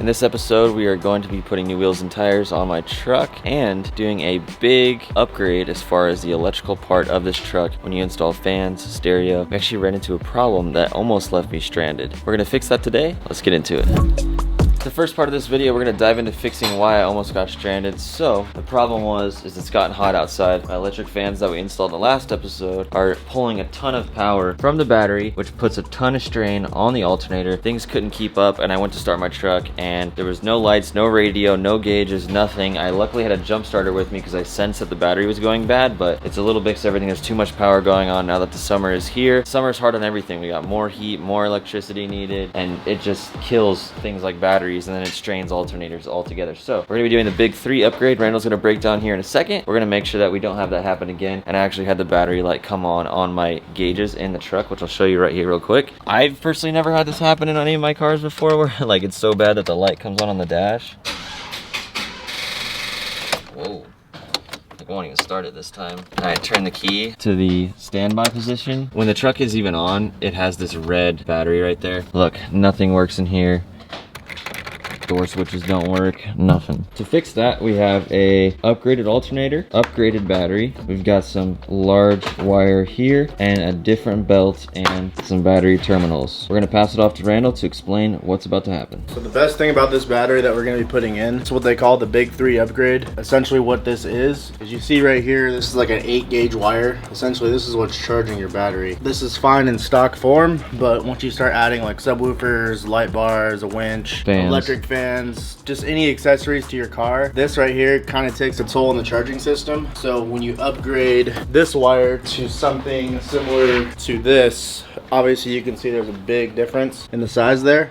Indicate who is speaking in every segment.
Speaker 1: In this episode, we are going to be putting new wheels and tires on my truck and doing a big upgrade as far as the electrical part of this truck. When you install fans, stereo, we actually ran into a problem that almost left me stranded. We're gonna fix that today. Let's get into it. The first part of this video, we're gonna dive into fixing why I almost got stranded. So the problem is it's gotten hot outside. My electric fans that we installed in the last episode are pulling a ton of power from the battery, which puts a ton of strain on the alternator. Things couldn't keep up, and I went to start my truck and there was no lights, no radio, no gauges, nothing. I luckily had a jump starter with me because I sensed that the battery was going bad, but it's a little bit because everything, there's too much power going on now that the summer is here. Summer's hard on everything. We got more heat, more electricity needed, and it just kills things like batteries, and then it strains alternators altogether. So we're gonna be doing the big 3 upgrade. Randall's gonna break down here in a second. We're gonna make sure that we don't have that happen again. And I actually had the battery light come on my gauges in the truck, which I'll show you right here real quick. I've personally never had this happen in any of my cars before, where like it's so bad that the light comes on the dash. Whoa. I won't even start it this time. I turn the key to the standby position. When the truck is even on, it has this red battery right there. Look, nothing works in here. Door switches don't work, nothing. To fix that, we have a upgraded alternator, upgraded battery. We've got some large wire here and a different belt and some battery terminals. We're gonna pass it off to Randall to explain what's about to happen.
Speaker 2: So the best thing about this battery that we're gonna be putting in, it's what they call the big 3 upgrade. Essentially what this is, as you see right here, this is like an 8-gauge wire. Essentially this is what's charging your battery. This is fine in stock form, but once you start adding like subwoofers, light bars, a winch, electric fans, just any accessories to your car, this right here kind of takes a toll on the charging system. So when you upgrade this wire to something similar to this, obviously you can see there's a big difference in the size there.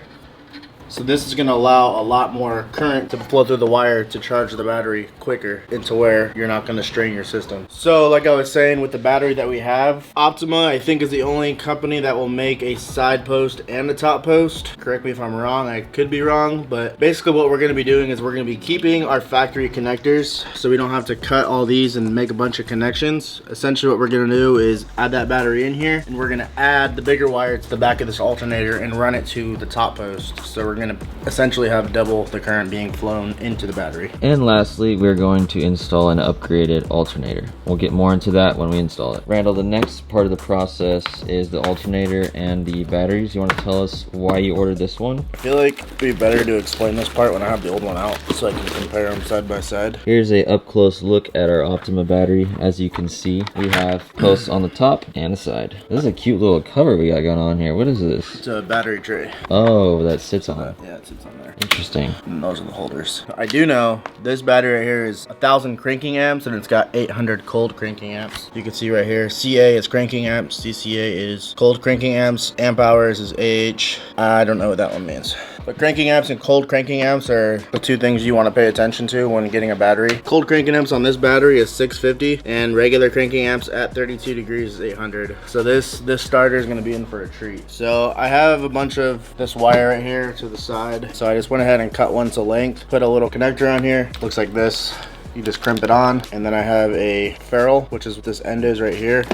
Speaker 2: So this is gonna allow a lot more current to flow through the wire to charge the battery quicker into where you're not gonna strain your system. So like I was saying, with the battery that we have, Optima I think is the only company that will make a side post and a top post. Correct me if I'm wrong, I could be wrong, but basically what we're gonna be doing is we're gonna be keeping our factory connectors so we don't have to cut all these and make a bunch of connections. Essentially what we're gonna do is add that battery in here, and we're gonna add the bigger wire to the back of this alternator and run it to the top post. So we're gonna essentially have double the current being flown into the battery.
Speaker 1: And lastly, we're going to install an upgraded alternator. We'll get more into that when we install it. Randall, the next part of the process is the alternator and the batteries. You want to tell us why you ordered this one?
Speaker 2: I feel like it'd be better to explain this part when I have the old one out so I can compare them side by side.
Speaker 1: Here's a up close look at our Optima battery. As you can see, we have posts on the top and the side. This is a cute little cover we got going on here. What is this?
Speaker 2: It's a battery tray.
Speaker 1: Oh, that sits on it.
Speaker 2: Yeah, it sits on there.
Speaker 1: Interesting.
Speaker 2: And those are the holders. I do know this battery right here is 1,000 cranking amps, and it's got 800 cold cranking amps. You can see right here, CA is cranking amps, CCA is cold cranking amps, amp hours is AH. I don't know what that one means. But cranking amps and cold cranking amps are the 2 things you want to pay attention to when getting a battery. Cold cranking amps on this battery is 650, and regular cranking amps at 32 degrees is 800. So this starter is going to be in for a treat. So I have a bunch of this wire right here to the side. So I just went ahead and cut one to length, put a little connector on here. Looks like this. You just crimp it on, and then I have a ferrule, which is what this end is right here.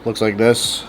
Speaker 2: Looks like this.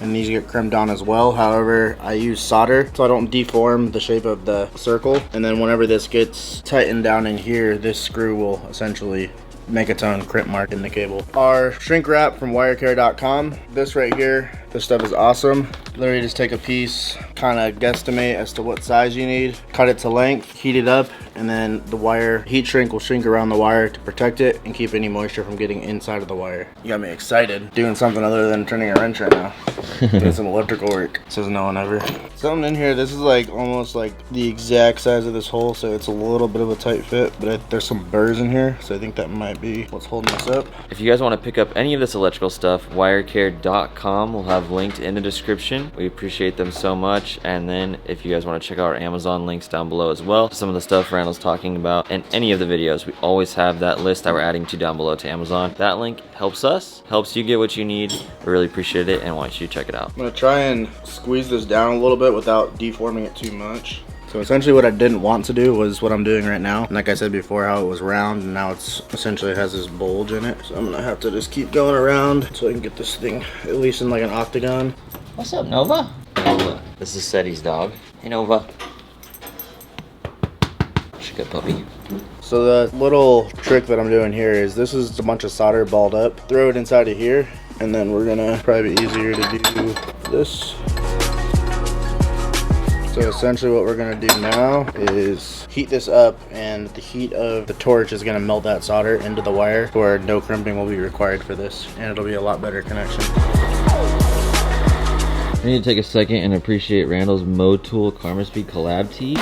Speaker 2: And these get crimped on as well. However, I use solder so I don't deform the shape of the circle. And then whenever this gets tightened down in here, this screw will essentially make its own crimp mark in the cable. Our shrink wrap from wirecare.com. This right here, this stuff is awesome. Literally just take a piece, kind of guesstimate as to what size you need, cut it to length, heat it up, and then the wire heat shrink will shrink around the wire to protect it and keep any moisture from getting inside of the wire. You got me excited doing something other than turning a wrench right now. Doing some electrical work. Says no one ever. Something in here, this is like almost like the exact size of this hole, so it's a little bit of a tight fit, but there's some burrs in here, so I think that might be what's holding this up.
Speaker 1: If you guys want to pick up any of this electrical stuff, wirecare.com will have linked in the description. We appreciate them so much. And then if you guys want to check out our Amazon links down below as well, some of the stuff Randall's talking about in any of the videos, we always have that list that we're adding to down below to Amazon. That link helps us, helps you get what you need. We really appreciate it and want you to check it out.
Speaker 2: I'm gonna try and squeeze this down a little bit without deforming it too much. So essentially what I didn't want to do was what I'm doing right now. And like I said before, how it was round, and now it's essentially has this bulge in it. So I'm gonna have to just keep going around so I can get this thing at least in like an octagon.
Speaker 1: What's up, Nova? Nova. This is Seti's dog. Hey, Nova. Good puppy.
Speaker 2: So the little trick that I'm doing here is this is a bunch of solder balled up. Throw it inside of here, and then we're gonna probably be easier to do this. So essentially what we're gonna do now is heat this up, and the heat of the torch is gonna melt that solder into the wire where no crimping will be required for this, and it'll be a lot better connection.
Speaker 1: I need to take a second and appreciate Randall's Mow Tool Karma Speed collab tee.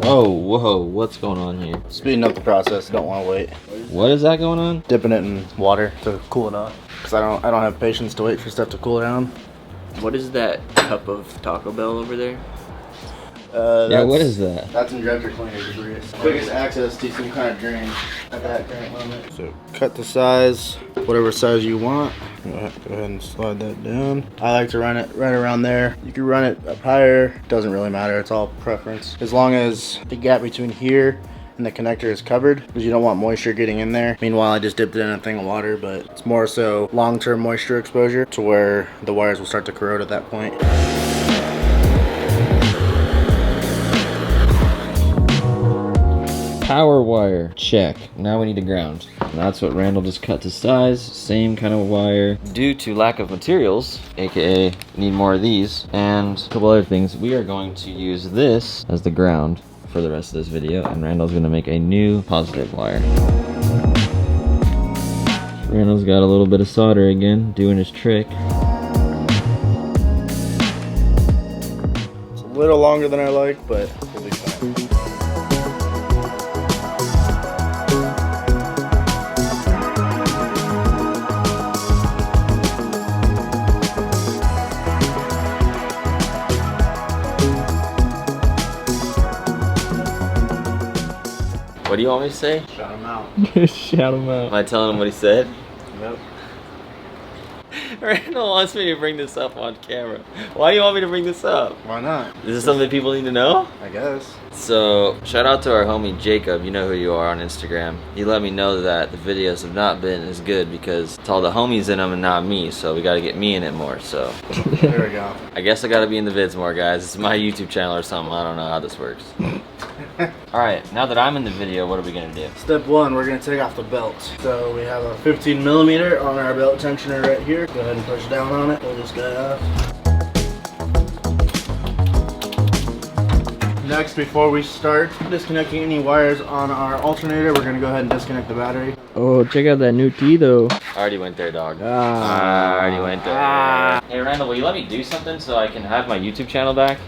Speaker 1: Oh, whoa, what's going on here?
Speaker 2: Speeding up the process, don't wanna wait.
Speaker 1: What is that going on?
Speaker 2: Dipping it in water to cool it off. Cause I don't have patience to wait for stuff to cool down.
Speaker 3: What is that cup of Taco Bell over there?
Speaker 1: Yeah, what is that?
Speaker 2: That's injector cleaner debris. Quickest access to some kind of drain at that current moment. So cut the size, whatever size you want. Go ahead and slide that down. I like to run it right around there. You can run it up higher. Doesn't really matter. It's all preference. As long as the gap between here and the connector is covered, because you don't want moisture getting in there. Meanwhile, I just dipped it in a thing of water, but it's more so long-term moisture exposure to where the wires will start to corrode at that point.
Speaker 1: Power wire, check. Now we need to ground. And that's what Randall just cut to size, same kind of wire. Due to lack of materials, aka need more of these, and a couple other things, we are going to use this as the ground for the rest of this video, and Randall's gonna make a new positive wire. Randall's got a little bit of solder again, doing his trick.
Speaker 2: It's a little longer than I like, but we'll be fine.
Speaker 1: What do you want me to say?
Speaker 2: Shout him out.
Speaker 3: Shout him out.
Speaker 1: Am I telling him what he said?
Speaker 2: Nope.
Speaker 1: Randall wants me to bring this up on camera. Why do you want me to bring this up?
Speaker 2: Why not?
Speaker 1: Is this something people need to know?
Speaker 2: I guess.
Speaker 1: So, shout out to our homie Jacob, you know who you are on Instagram. He let me know that the videos have not been as good because it's all the homies in them and not me, so we gotta get me in it more, so.
Speaker 2: There we go.
Speaker 1: I guess I gotta be in the vids more, guys. It's my YouTube channel or something, I don't know how this works. Alright, now that I'm in the video, what are we gonna do?
Speaker 2: Step one, we're gonna take off the belt. So we have a 15 millimeter on our belt tensioner right here. Go ahead and push down on it. Pull this guy off. Next, before we start disconnecting any wires on our alternator, we're gonna go ahead and disconnect the battery.
Speaker 3: Oh, check out that new tee though.
Speaker 1: I already went there, dog.
Speaker 3: Ah.
Speaker 1: I already went there. Hey Randall, will you let me do something so I can have my YouTube channel back?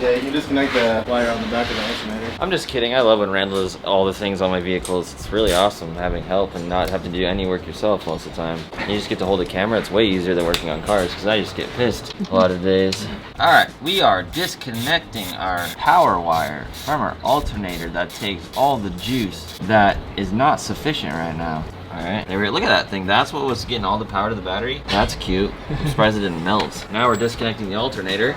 Speaker 2: Yeah, you can disconnect the wire on the back of the alternator.
Speaker 1: I'm just kidding. I love when Randall does all the things on my vehicles. It's really awesome having help and not have to do any work yourself most of the time. You just get to hold the camera. It's way easier than working on cars because I just get pissed a lot of days. Alright, we are disconnecting our power wire from our alternator that takes all the juice that is not sufficient right now. Alright, there we go. Look at that thing. That's what was getting all the power to the battery. That's cute. I'm surprised it didn't melt. Now we're disconnecting the alternator.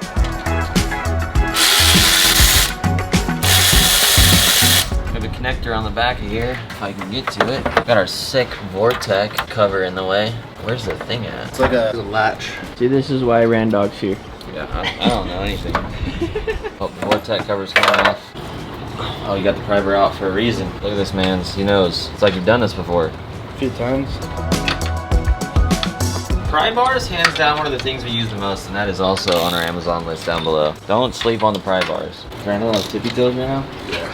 Speaker 1: Connector on the back of here, if I can get to it. Got our sick Vortec cover in the way. Where's the thing at?
Speaker 2: It's like a latch.
Speaker 3: See, this is why Randog's here.
Speaker 1: Yeah, I don't know anything. Oh, Vortec cover's coming off. Oh, you got the primer out for a reason. Look at this, man. He knows. It's like you've done this before.
Speaker 2: A few times.
Speaker 1: Pry bars, hands down, one of the things we use the most, and that is also on our Amazon list down below. Don't sleep on the pry bars. Randall has tippy toes right now?
Speaker 2: Yeah.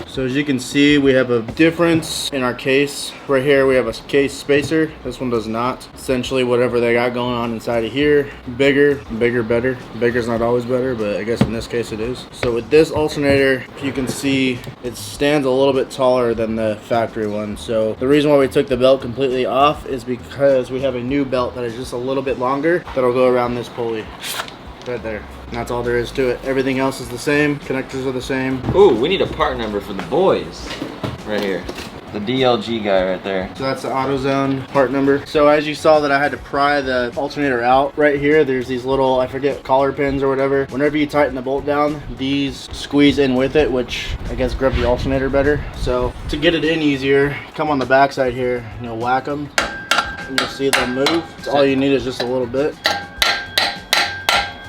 Speaker 2: So as you can see, we have a difference in our case. Right here, we have a case spacer. This one does not. Essentially, whatever they got going on inside of here, bigger, better. Bigger's not always better, but I guess in this case it is. So with this alternator, you can see it stands a little bit taller than the factory one. So the reason why we took the belt completely off is because we have a new belt that is just a little bit longer that'll go around this pulley. Right there. And that's all there is to it. Everything else is the same. Connectors are the same.
Speaker 1: Ooh, we need a part number for the boys. Right here. The DLG guy right there.
Speaker 2: So that's the AutoZone part number. So as you saw that I had to pry the alternator out, right here there's these little, I forget, collar pins or whatever. Whenever you tighten the bolt down, these squeeze in with it, which I guess grip the alternator better. So to get it in easier, come on the back side here, and you'll whack them. and you'll see them move. So all you need is just a little bit.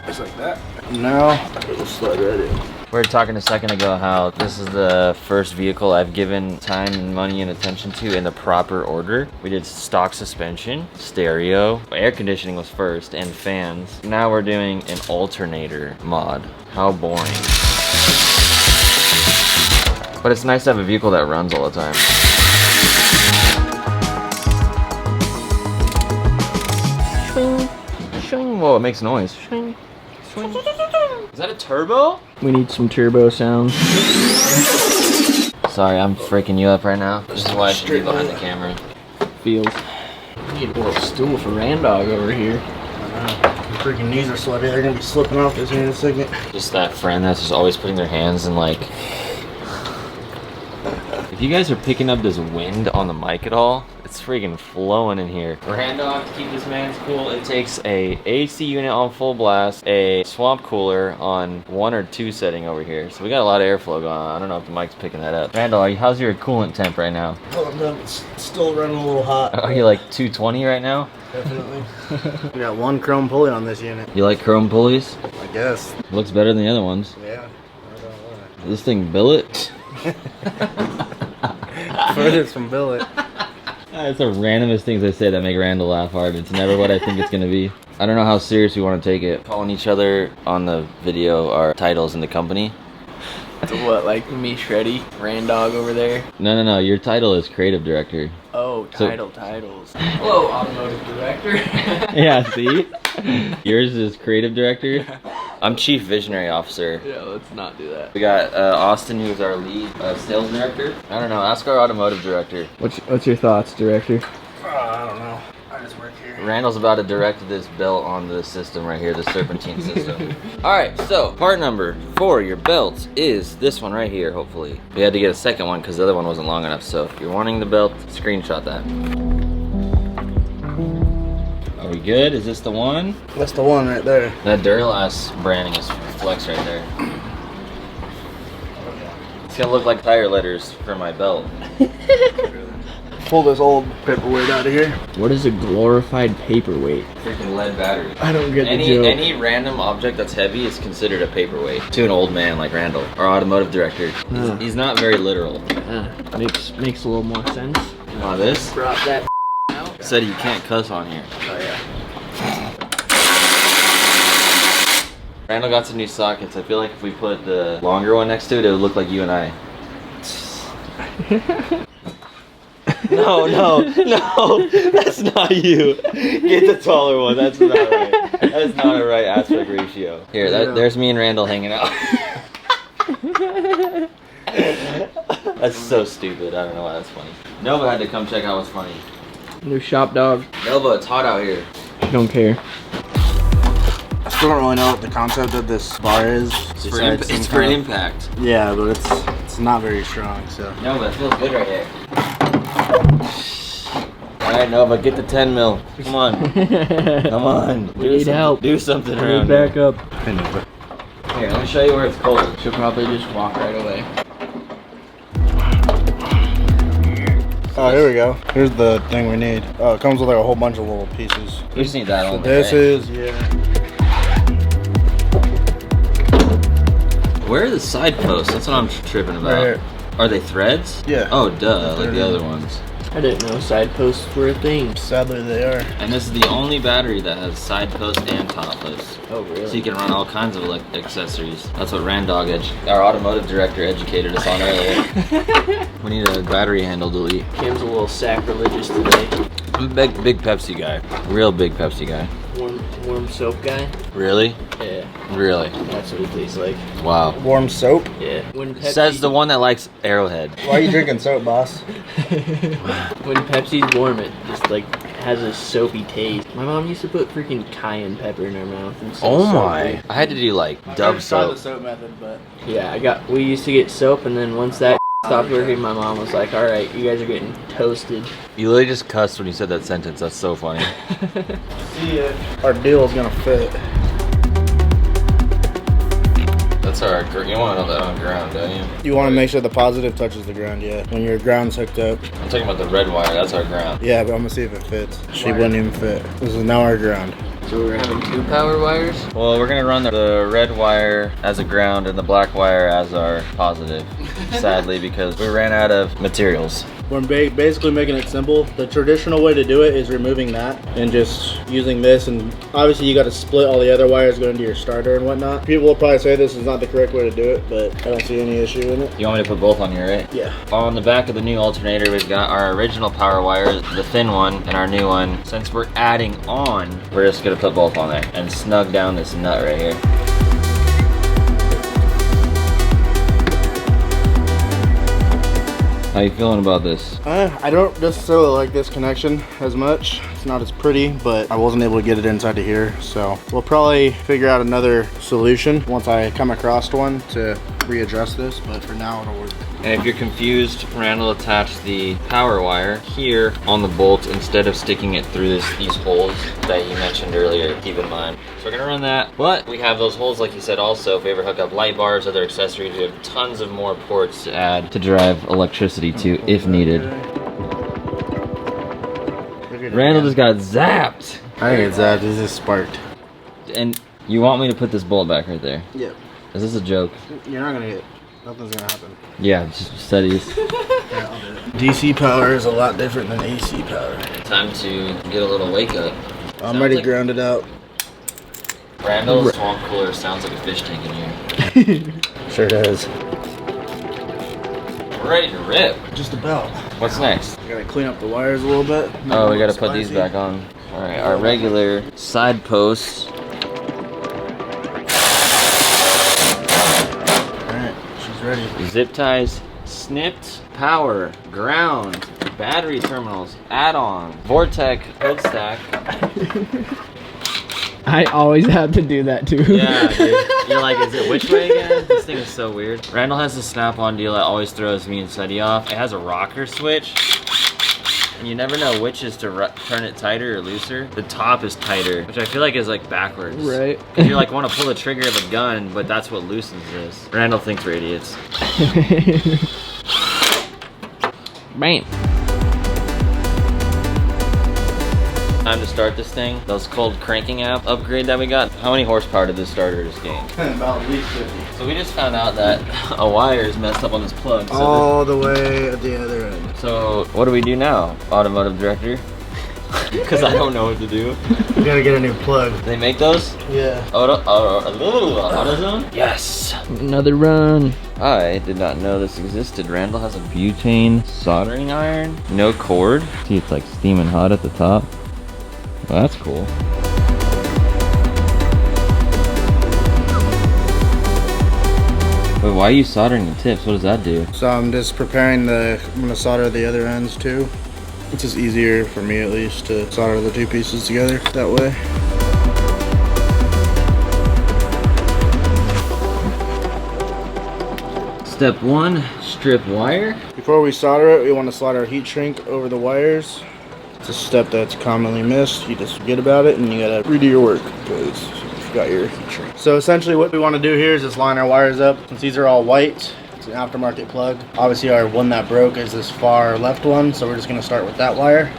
Speaker 2: Just like that. And now, it'll slide right in.
Speaker 1: We were talking a second ago how this is the first vehicle I've given time and money and attention to in the proper order. We did stock suspension, stereo, air conditioning was first, and fans. Now we're doing an alternator mod. How boring. But it's nice to have a vehicle that runs all the time. Shing, shing. Whoa, it makes noise. Shing, shing. Is that a turbo?
Speaker 3: We need some turbo sounds.
Speaker 1: Sorry, I'm freaking you up right now. This is why I should be behind the camera.
Speaker 3: Feels. We need a little stool for Randog over here.
Speaker 2: I know. My freaking knees are sweaty. They're gonna be slipping off this here in a second.
Speaker 1: Just that friend that's just always putting their hands in like... If you guys are picking up this wind on the mic at all, it's freaking flowing in here. Randog, to keep this man's cool, it takes a AC unit on full blast, a swamp cooler on 1 or 2 setting over here. So we got a lot of airflow going on. I don't know if the mic's picking that up. Randog, how's your coolant temp right now?
Speaker 2: Oh, no, it's still running a little hot.
Speaker 1: Are you like 220 right now?
Speaker 2: Definitely. We got 1 chrome pulley on this unit.
Speaker 1: You like chrome pulleys?
Speaker 2: I guess.
Speaker 1: Looks better than the other ones.
Speaker 2: Yeah. I don't know.
Speaker 1: This thing billet?
Speaker 2: Furthest from billet.
Speaker 1: It's the randomest things I say that make Randall laugh hard. It's never what I think it's gonna be. I don't know how serious we want to take it. Calling each other on the video our titles in the company.
Speaker 3: So what, like me, Shreddy, Randog over there?
Speaker 1: No. Your title is creative director.
Speaker 3: Oh, titles. Hello, automotive director.
Speaker 1: Yeah, see? Yours is creative director. I'm chief visionary officer.
Speaker 3: Yeah, let's not do that.
Speaker 1: We got Austin, who's our lead sales director. I don't know. Ask our automotive director.
Speaker 3: What's your thoughts, director?
Speaker 2: I don't know. I just work here.
Speaker 1: Randall's about to direct this belt on the system right here, the serpentine system. Alright, so part number for your belt is this one right here, hopefully. We had to get a second one because the other one wasn't long enough, so if you're wanting the belt, screenshot that. Are we good? Is this the one?
Speaker 2: That's the one right there.
Speaker 1: That Duralast branding is flex right there. It's gonna look like tire letters for my belt.
Speaker 2: Pull this old paperweight out of here.
Speaker 3: What is a glorified paperweight?
Speaker 1: Freaking lead battery.
Speaker 3: I don't get the joke.
Speaker 1: Any random object that's heavy is considered a paperweight to an old man like Randall, our automotive director. He's not very literal.
Speaker 3: Makes a little more sense.
Speaker 1: Wow, this
Speaker 3: Drop that out.
Speaker 1: said you can't cuss on here.
Speaker 3: Oh yeah.
Speaker 1: Randall got some new sockets. I feel like if we put the longer one next to it, it would look like you and I. No, that's not you. Get the taller one. That's not right. That's not a right aspect ratio. Here, there's me and Randall hanging out. That's so stupid. I don't know why that's funny. Nova had to come check out what's funny.
Speaker 3: New shop dog.
Speaker 1: Nova, it's hot out here.
Speaker 3: Don't care.
Speaker 2: I still don't really know what the concept of this bar is.
Speaker 1: It's for impact.
Speaker 2: Yeah, but it's not very strong, so.
Speaker 1: Nova, it feels good right here. Alright, Nova, get the 10 mil. Come on. Come on.
Speaker 3: We need help.
Speaker 1: Do something
Speaker 3: Bring
Speaker 1: around
Speaker 3: it back
Speaker 1: here.
Speaker 3: up.
Speaker 1: Here, let me show you where it's cold.
Speaker 3: She'll probably just walk right away.
Speaker 2: Oh, here we go. Here's the thing we need. Oh, it comes with like a whole bunch of little pieces.
Speaker 1: We just need that
Speaker 2: So
Speaker 1: on
Speaker 2: this is, yeah.
Speaker 1: Where are the side posts? That's what I'm tripping about.
Speaker 2: Right here.
Speaker 1: Are they threads?
Speaker 2: Yeah.
Speaker 1: Oh, duh, like the other ones.
Speaker 3: I didn't know side posts were a thing.
Speaker 2: Sadly, they are.
Speaker 1: And this is the only battery that has side post and top post.
Speaker 3: Oh, really?
Speaker 1: So you can run all kinds of accessories. That's what Randog, our automotive director, educated us on earlier. We need a battery handle delete.
Speaker 3: Cam's a little sacrilegious today.
Speaker 1: I'm a big Pepsi guy. Real big Pepsi guy.
Speaker 3: Warm soap guy?
Speaker 1: Really?
Speaker 3: Yeah.
Speaker 1: Really?
Speaker 3: That's what it tastes like.
Speaker 1: Wow.
Speaker 2: Warm soap?
Speaker 3: Yeah. When Pepsi,
Speaker 1: Says the one that likes Arrowhead.
Speaker 2: Why are you drinking soap, boss?
Speaker 3: when Pepsi's warm, it just like has a soapy taste. My mom used to put freaking cayenne pepper in her mouth. And
Speaker 1: Oh
Speaker 3: so
Speaker 1: my.
Speaker 3: good.
Speaker 1: I had to do like Dove soap.
Speaker 2: soap method, but
Speaker 3: Yeah, we used to get soap, and then once that stopped working, my mom was like, all right, you guys are getting toasted.
Speaker 1: You literally just cussed when you said that sentence. That's so funny.
Speaker 2: see if our deal is gonna fit.
Speaker 1: That's our, you want to know that on ground, don't you?
Speaker 2: You want to make sure the positive touches the ground, yeah. When your ground's hooked up.
Speaker 1: I'm talking about the red wire, that's our ground.
Speaker 2: Yeah, but I'm gonna see if it fits. She wouldn't even fit. This is now our ground.
Speaker 3: So we're having 2 power wires?
Speaker 1: Well, we're gonna run the red wire as a ground and the black wire as our positive, sadly, because we ran out of materials.
Speaker 2: We're basically making it simple. The traditional way to do it is removing that and just using this, and obviously you got to split all the other wires going into your starter and whatnot. People will probably say this is not the correct way to do it, but I don't see any issue in it.
Speaker 1: You want me to put both on here, right?
Speaker 2: Yeah.
Speaker 1: On the back of the new alternator, we've got our original power wire, the thin one, and our new one. Since we're adding on, we're just gonna put both on there and snug down this nut right here. How you feeling about this?
Speaker 2: I don't necessarily like this connection as much. It's not as pretty, but I wasn't able to get it inside of here. So we'll probably figure out another solution once I come across one to readjust this, but for now it'll work.
Speaker 1: And if you're confused, Randall attached the power wire here on the bolt instead of sticking it through these holes that you mentioned earlier. Keep in mind. So we're gonna run that, but we have those holes, like you said, also. If we ever hook up light bars, other accessories, we have tons of more ports to add to drive electricity to if needed. Randall just got zapped.
Speaker 2: I think it's zapped. It's just sparked.
Speaker 1: And you want me to put this bolt back right there?
Speaker 2: Yep.
Speaker 1: Is this a joke?
Speaker 2: You're not gonna get. Nothing's gonna happen.
Speaker 1: Yeah, just studies.
Speaker 2: Yeah, I'll do it. DC power is a lot different than AC power.
Speaker 1: Time to get a little wake up.
Speaker 2: I'm already grounded out.
Speaker 1: Randall's swamp cooler sounds like a fish tank in here.
Speaker 2: Sure does.
Speaker 1: We're ready to rip.
Speaker 2: Just about.
Speaker 1: What's next?
Speaker 2: I gotta clean up the wires a little bit.
Speaker 1: Oh, we gotta put these back on. All right, our regular side posts.
Speaker 2: Alright, she's ready.
Speaker 1: Zip ties, snipped, power, ground, battery terminals, add-on, Vortec hood stack.
Speaker 3: I always have to do that too.
Speaker 1: Yeah, dude. You're like, is it which way again? This thing is so weird. Randall has the snap-on deal that always throws me and Seti off. It has a rocker switch, and you never know which is to turn it tighter or looser. The top is tighter, which I feel like is like backwards.
Speaker 3: Right.
Speaker 1: Because you like want to pull the trigger of a gun, but that's what loosens this. Randall thinks we're idiots. Bam. Time to start this thing. Those cold cranking app upgrade that we got. How many horsepower did this starter just gain?
Speaker 2: About at least 50.
Speaker 1: So we just found out that a wire is messed up on this plug. So
Speaker 2: All the way at the other end.
Speaker 1: so what do we do now, automotive director? Because I don't know what to do.
Speaker 2: We gotta get a new plug.
Speaker 1: They make those?
Speaker 2: Yeah.
Speaker 1: AutoZone? Yes.
Speaker 3: Another run.
Speaker 1: I did not know this existed. Randall has a butane soldering iron. No cord. See, it's like steaming hot at the top. Well, that's cool. Wait, why are you soldering the tips? What does that do?
Speaker 2: So I'm just preparing I'm gonna solder the other ends too. It's just easier for me at least to solder the two pieces together that way.
Speaker 1: Step 1, strip wire.
Speaker 2: Before we solder it, we want to slide our heat shrink over the wires. It's a step that's commonly missed. You just forget about it and you gotta redo your work because you forgot your heat shrink. So essentially what we want to do here is just line our wires up. Since these are all white, it's an aftermarket plug. Obviously our one that broke is this far left one, so we're just gonna start with that wire.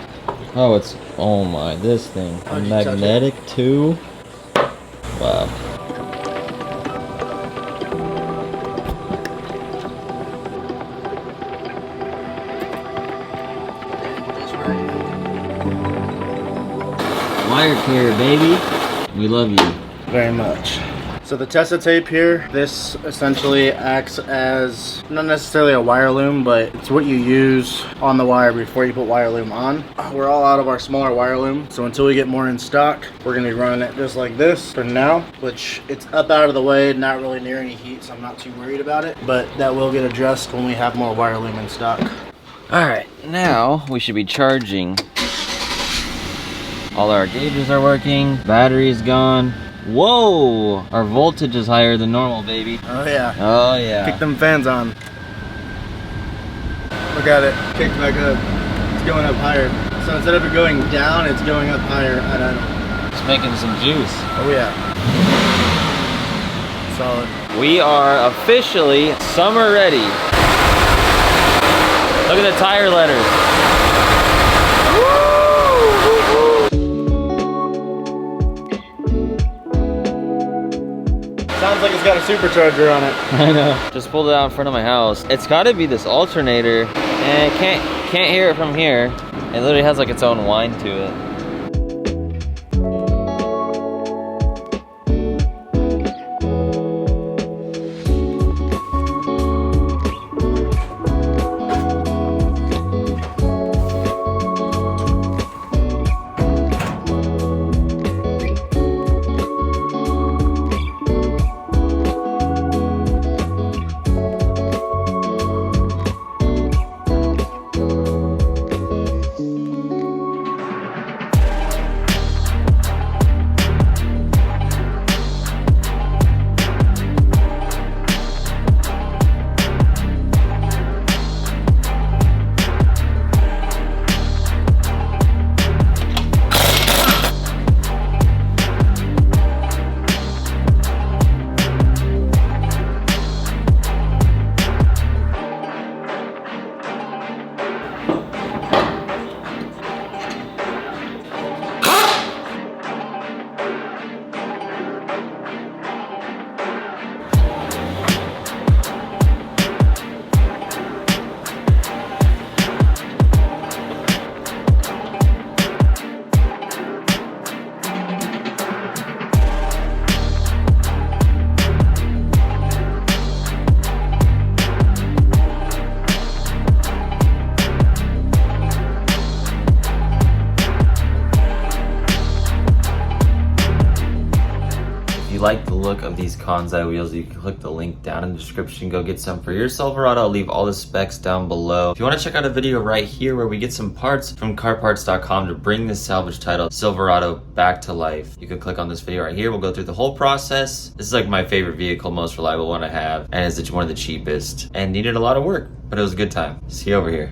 Speaker 1: Oh, it's, oh my, this thing.
Speaker 2: How'd you touch it?
Speaker 1: Magnetic too? Wow. Wire carrier, baby. We love you.
Speaker 2: Very much. So the Tessa tape here, this essentially acts as, not necessarily a wire loom, but it's what you use on the wire before you put wire loom on. We're all out of our smaller wire loom, so until we get more in stock, we're gonna be running it just like this for now, which it's up out of the way, not really near any heat, so I'm not too worried about it, but that will get addressed when we have more wire loom in stock.
Speaker 1: All right, now we should be charging. All our gauges are working, battery's gone. Whoa, our voltage is higher than normal, baby.
Speaker 2: Oh yeah.
Speaker 1: Oh yeah.
Speaker 2: Kick them fans on. Look at it, kicked back up. It's going up higher. So instead of it going down, it's going up higher at idle.
Speaker 1: It's making some juice.
Speaker 2: Oh yeah. Solid.
Speaker 1: We are officially summer ready. Look at the tire letters.
Speaker 2: Sounds like it's got a supercharger on it.
Speaker 1: I know. Just pulled it out in front of my house. It's got to be this alternator, and can't hear it from here. It literally has like its own whine to it. Like the look of these Kansei wheels, you can click the link down in the description. Go get some for your Silverado. I'll leave all the specs down below. If you want to check out a video right here where we get some parts from carparts.com to bring this salvage title Silverado back to life, you can click on this video right here. We'll go through the whole process. This is like my favorite vehicle, most reliable one I have, and it's one of the cheapest and needed a lot of work, but it was a good time. See you over here.